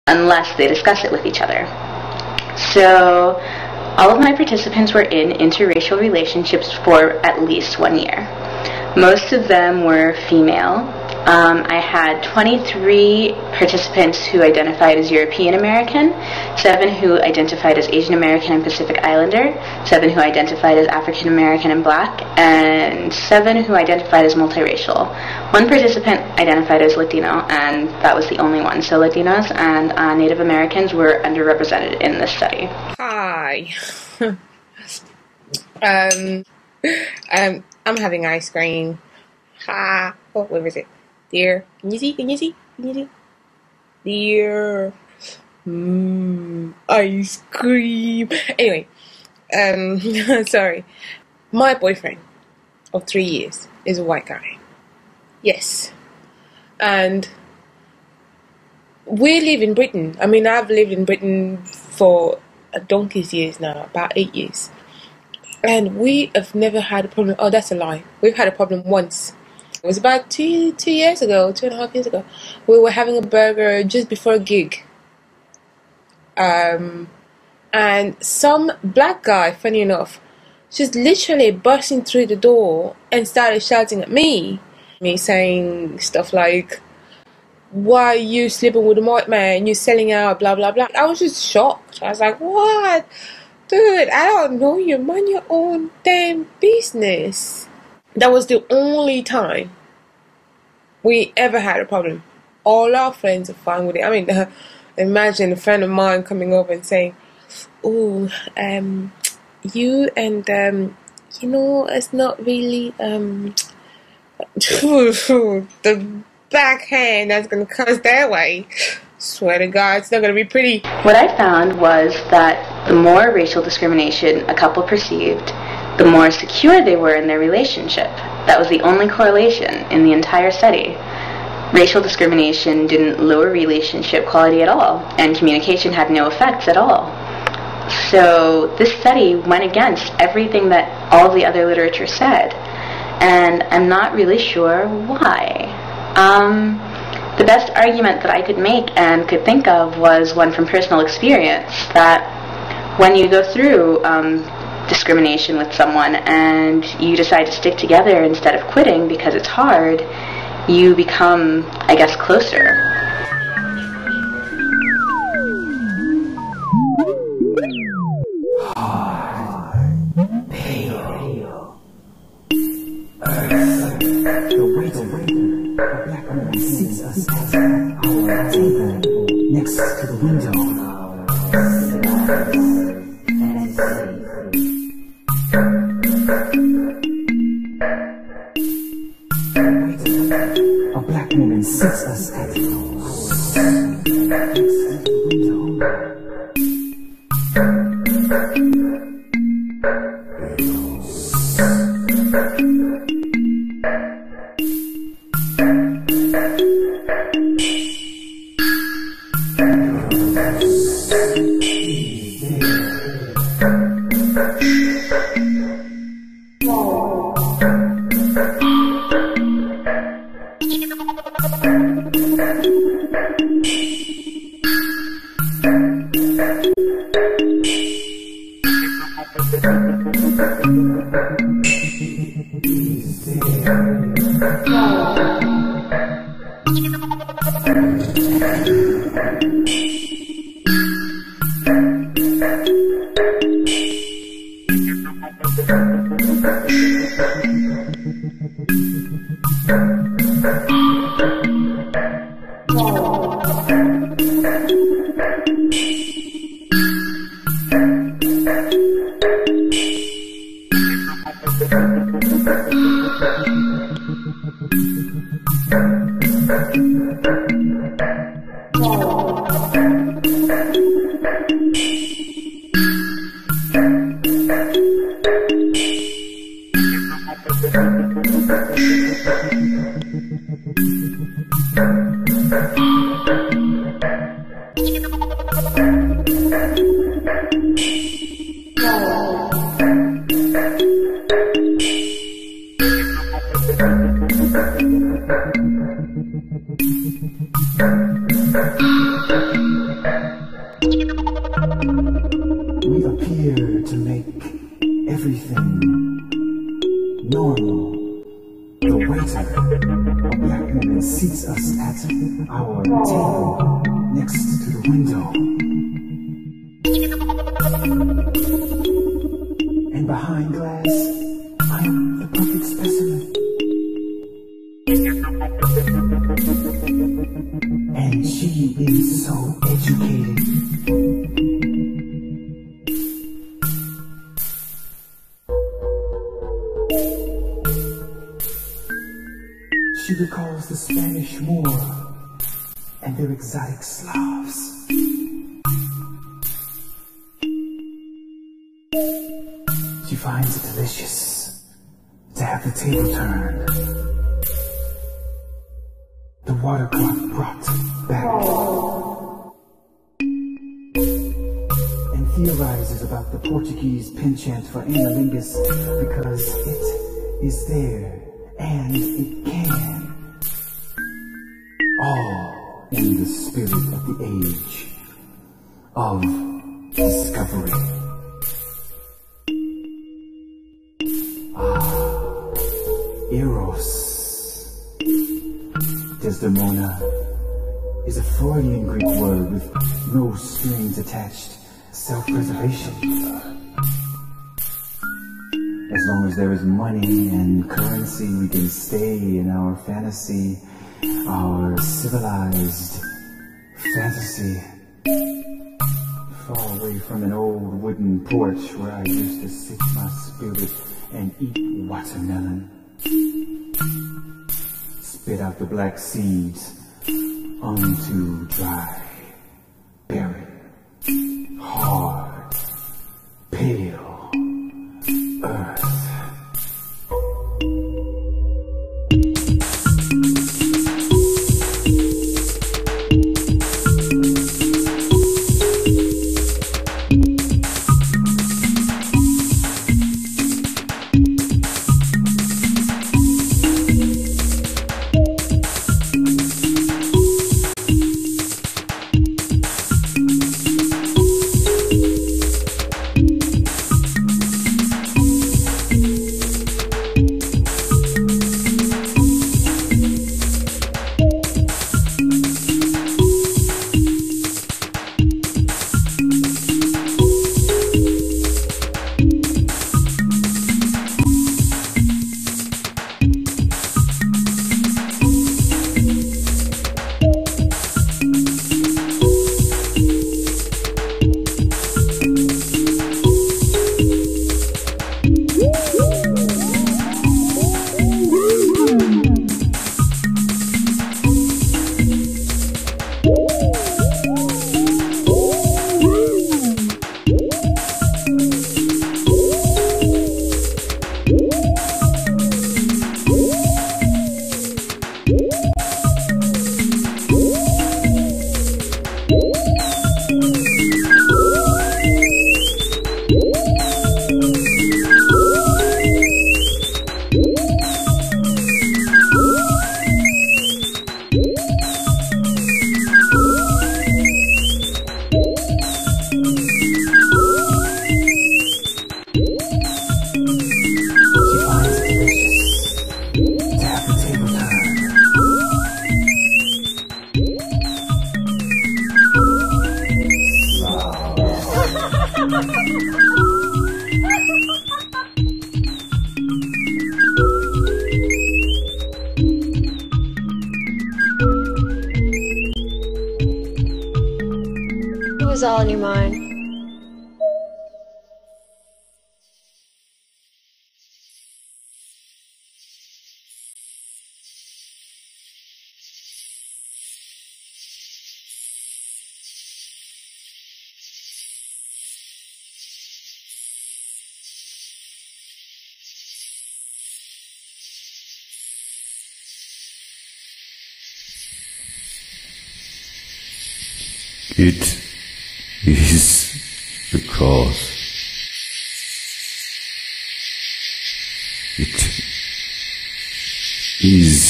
unless they discuss it with each other. So all of my participants were in interracial relationships for at least 1 year. Most of them were female. I had 23 participants who identified as European American, 7 who identified as Asian American and Pacific Islander, 7 who identified as African American and Black, and 7 who identified as multiracial. 1 participant identified as Latino, and that was the only one. So Latinos and Native Americans were underrepresented in this study. Hi. I'm having ice cream. Ha. Oh, where is it? There. Can you see? Can you see? Can you see? There. Ice cream. Anyway, sorry. My boyfriend of 3 years is a white guy. Yes. And we live in Britain. I mean, I've lived in Britain for a donkey's years now, about 8 years. And we have never had a problem. Oh, that's a lie. We've had a problem once. It was about 2 years ago, 2.5 years ago. We were having a burger just before a gig. And some black guy, funny enough, just literally bursting through the door and started shouting at me saying stuff like, "Why are you sleeping with a white man? You're selling out, blah, blah, blah." I was just shocked. I was like, "What? Dude, I don't know you. Mind your own damn business." That was the only time we ever had a problem. All our friends are fine with it. I mean, imagine a friend of mine coming over and saying, "Oh, you and, it's not really, the backhand that's going to cuss that way. Swear to God, it's not going to be pretty." What I found was that the more racial discrimination a couple perceived, the more secure they were in their relationship. That was the only correlation in the entire study. Racial discrimination didn't lower relationship quality at all, and communication had no effects at all. So this study went against everything that all the other literature said, and I'm not really sure why. The best argument that I could make and could think of was one from personal experience, that when you go through discrimination with someone and you decide to stick together instead of quitting because it's hard, you become, I guess, closer. The waiter, a black woman seats us at our table next to the window. A black woman seats us at the window. window. And behind glass, I am the perfect specimen. And she is so educated. She recalls the Spanish Moor and their exotic Slavs. She finds it delicious to have the table turned, the water clock brought back, and theorizes about the Portuguese penchant for analingus because it is there and it can. All in the spirit of the age of discovery. Eros. Desdemona is a Freudian Greek word with no strings attached. Self-preservation. As long as there is money and currency, we can stay in our fantasy, our civilized fantasy, far away from an old wooden porch where I used to sit my spirit and eat watermelon. Spit out the black seeds onto dry, barren, hard, pale earth. It was all in your mind. It is because it is